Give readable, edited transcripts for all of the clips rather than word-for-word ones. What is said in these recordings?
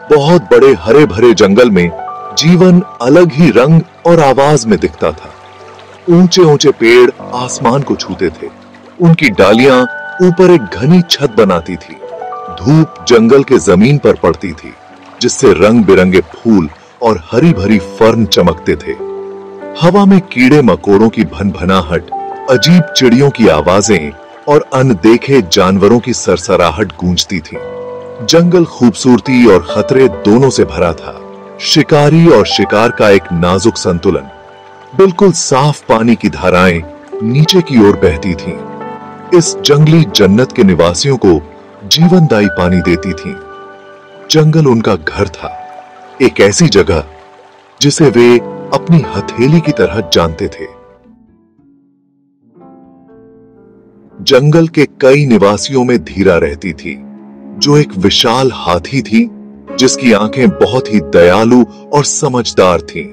बहुत बड़े हरे भरे जंगल में जीवन अलग ही रंग और आवाज में दिखता था। ऊंचे ऊंचे पेड़ आसमान को छूते थे, उनकी डालियां ऊपर एक घनी छत बनाती थी। धूप जंगल के जमीन पर पड़ती थी, जिससे रंग बिरंगे फूल और हरी भरी फर्न चमकते थे। हवा में कीड़े मकोड़ों की भनभनाहट, अजीब चिड़ियों की आवाजें और अनदेखे जानवरों की सरसराहट गूंजती थी। जंगल खूबसूरती और खतरे दोनों से भरा था। शिकारी और शिकार का एक नाजुक संतुलन। बिल्कुल साफ पानी की धाराएं नीचे की ओर बहती थीं। इस जंगली जन्नत के निवासियों को जीवनदायी पानी देती थीं। जंगल उनका घर था, एक ऐसी जगह जिसे वे अपनी हथेली की तरह जानते थे। जंगल के कई निवासियों में धीरा रहती थी, जो एक विशाल हाथी थी जिसकी आंखें बहुत ही दयालु और समझदार थीं।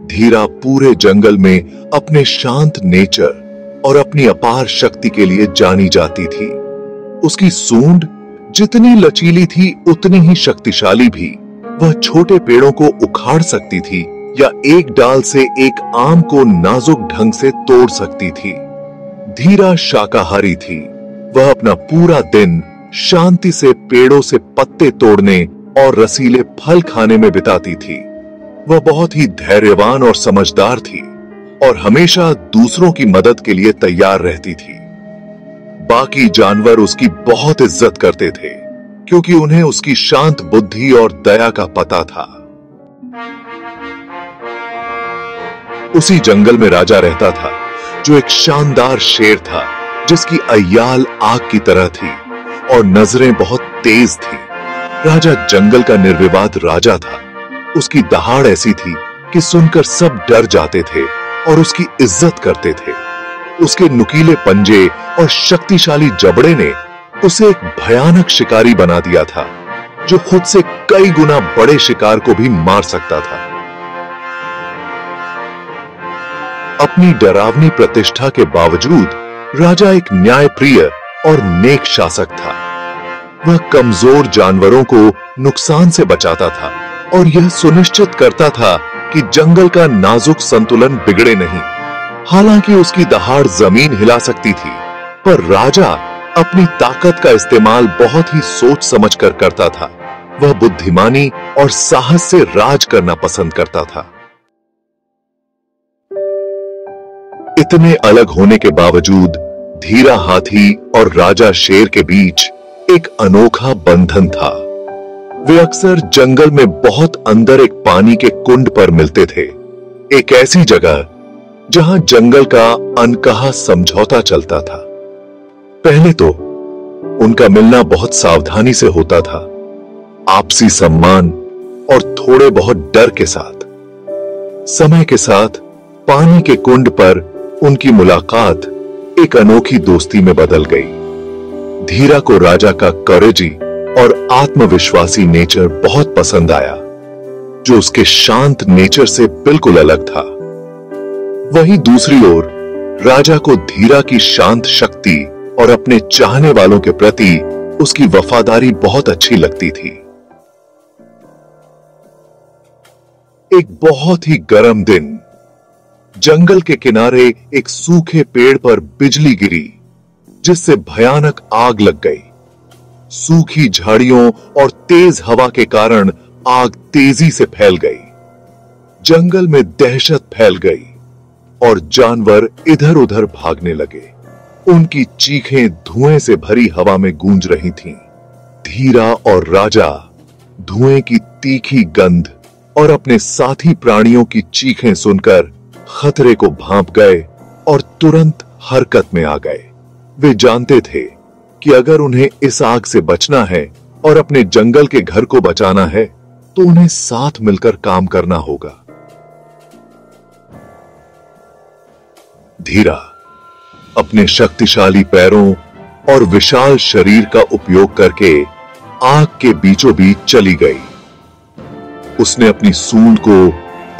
धीरा पूरे जंगल में अपने शांत नेचर और अपनी अपार शक्ति के लिए जानी जाती थी। उसकी सूंड जितनी लचीली थी उतनी ही शक्तिशाली भी। वह छोटे पेड़ों को उखाड़ सकती थी या एक डाल से एक आम को नाजुक ढंग से तोड़ सकती थी। धीरा शाकाहारी थी। वह अपना पूरा दिन शांति से पेड़ों से पत्ते तोड़ने और रसीले फल खाने में बिताती थी। वह बहुत ही धैर्यवान और समझदार थी और हमेशा दूसरों की मदद के लिए तैयार रहती थी। बाकी जानवर उसकी बहुत इज्जत करते थे, क्योंकि उन्हें उसकी शांत बुद्धि और दया का पता था। उसी जंगल में राजा रहता था, जो एक शानदार शेर था, जिसकी अय्याल आग की तरह थी और नजरें बहुत तेज थी। राजा जंगल का निर्विवाद राजा था। उसकी दहाड़ ऐसी थी कि सुनकर सब डर जाते थे और उसकी इज्जत करते थे। उसके नुकीले पंजे और शक्तिशाली जबड़े ने उसे एक भयानक शिकारी बना दिया था, जो खुद से कई गुना बड़े शिकार को भी मार सकता था। अपनी डरावनी प्रतिष्ठा के बावजूद राजा एक न्यायप्रिय और नेक शासक था। वह कमजोर जानवरों को नुकसान से बचाता था और यह सुनिश्चित करता था कि जंगल का नाजुक संतुलन बिगड़े नहीं। हालांकि उसकी दहाड़ जमीन हिला सकती थी, पर राजा अपनी ताकत का इस्तेमाल बहुत ही सोच समझकर करता था। वह बुद्धिमानी और साहस से राज करना पसंद करता था। इतने अलग होने के बावजूद धीरा हाथी और राजा शेर के बीच एक अनोखा बंधन था। वे अक्सर जंगल में बहुत अंदर एक पानी के कुंड पर मिलते थे, एक ऐसी जगह जहां जंगल का अनकहा समझौता चलता था। पहले तो उनका मिलना बहुत सावधानी से होता था, आपसी सम्मान और थोड़े बहुत डर के साथ। समय के साथ पानी के कुंड पर उनकी मुलाकात एक अनोखी दोस्ती में बदल गई। धीरा को राजा का करेजी और आत्मविश्वासी नेचर बहुत पसंद आया, जो उसके शांत नेचर से बिल्कुल अलग था। वहीं दूसरी ओर राजा को धीरा की शांत शक्ति और अपने चाहने वालों के प्रति उसकी वफादारी बहुत अच्छी लगती थी। एक बहुत ही गर्म दिन, जंगल के किनारे एक सूखे पेड़ पर बिजली गिरी, जिससे भयानक आग लग गई। सूखी झाड़ियों और तेज हवा के कारण आग तेजी से फैल गई। जंगल में दहशत फैल गई और जानवर इधर उधर भागने लगे। उनकी चीखें धुएं से भरी हवा में गूंज रही थीं। धीरा और राजा धुएं की तीखी गंध और अपने साथी प्राणियों की चीखें सुनकर खतरे को भांप गए और तुरंत हरकत में आ गए। वे जानते थे कि अगर उन्हें इस आग से बचना है और अपने जंगल के घर को बचाना है, तो उन्हें साथ मिलकर काम करना होगा। धीरा अपने शक्तिशाली पैरों और विशाल शरीर का उपयोग करके आग के बीचों बीच चली गई। उसने अपनी सूंड को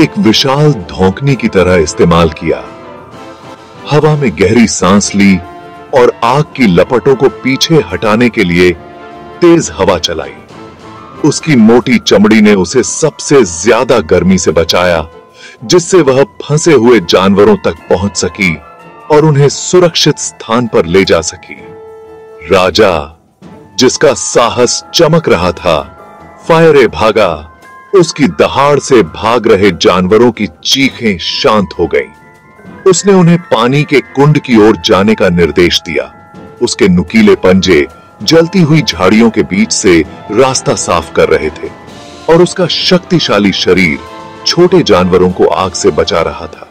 एक विशाल धौंकनी की तरह इस्तेमाल किया। हवा में गहरी सांस ली और आग की लपटों को पीछे हटाने के लिए तेज हवा चलाई। उसकी मोटी चमड़ी ने उसे सबसे ज्यादा गर्मी से बचाया, जिससे वह फंसे हुए जानवरों तक पहुंच सकी और उन्हें सुरक्षित स्थान पर ले जा सकी। राजा, जिसका साहस चमक रहा था, फायरे भागा। उसकी दहाड़ से भाग रहे जानवरों की चीखें शांत हो गईं। उसने उन्हें पानी के कुंड की ओर जाने का निर्देश दिया। उसके नुकीले पंजे जलती हुई झाड़ियों के बीच से रास्ता साफ कर रहे थे और उसका शक्तिशाली शरीर छोटे जानवरों को आग से बचा रहा था।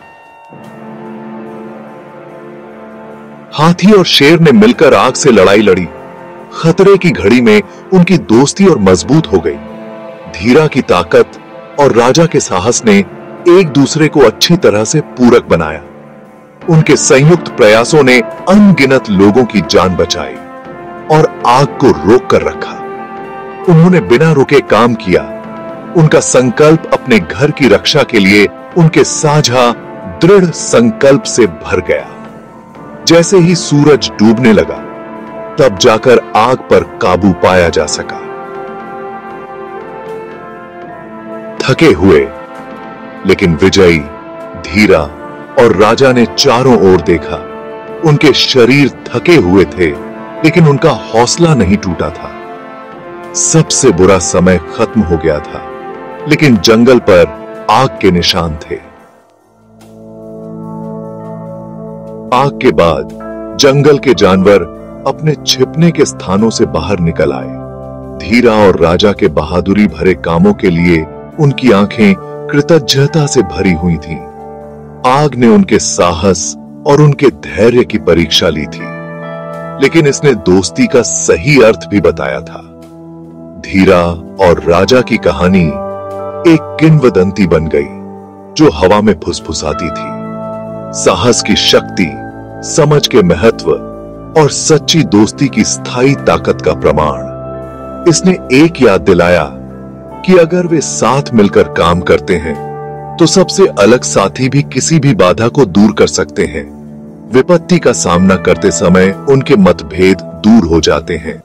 हाथी और शेर ने मिलकर आग से लड़ाई लड़ी। खतरे की घड़ी में उनकी दोस्ती और मजबूत हो गई। धीरा की ताकत और राजा के साहस ने एक दूसरे को अच्छी तरह से पूरक बनाया। उनके संयुक्त प्रयासों ने अनगिनत लोगों की जान बचाई और आग को रोक कर रखा। उन्होंने बिना रुके काम किया। उनका संकल्प अपने घर की रक्षा के लिए उनके साझा दृढ़ संकल्प से भर गया। जैसे ही सूरज डूबने लगा, तब जाकर आग पर काबू पाया जा सका। थके हुए लेकिन विजयी धीरा और राजा ने चारों ओर देखा। उनके शरीर थके हुए थे, लेकिन उनका हौसला नहीं टूटा था। सबसे बुरा समय खत्म हो गया था, लेकिन जंगल पर आग के निशान थे। आग के बाद जंगल के जानवर अपने छिपने के स्थानों से बाहर निकल आए। धीरा और राजा के बहादुरी भरे कामों के लिए उनकी आंखें कृतज्ञता से भरी हुई थीं। आग ने उनके साहस और उनके धैर्य की परीक्षा ली थी, लेकिन इसने दोस्ती का सही अर्थ भी बताया था। धीरा और राजा की कहानी एक किंवदंती बन गई, जो हवा में फुसफुसाती थी। साहस की शक्ति, समझ के महत्व और सच्ची दोस्ती की स्थायी ताकत का प्रमाण। इसने एक याद दिलाया कि अगर वे साथ मिलकर काम करते हैं, तो सबसे अलग साथी भी किसी भी बाधा को दूर कर सकते हैं। विपत्ति का सामना करते समय उनके मतभेद दूर हो जाते हैं।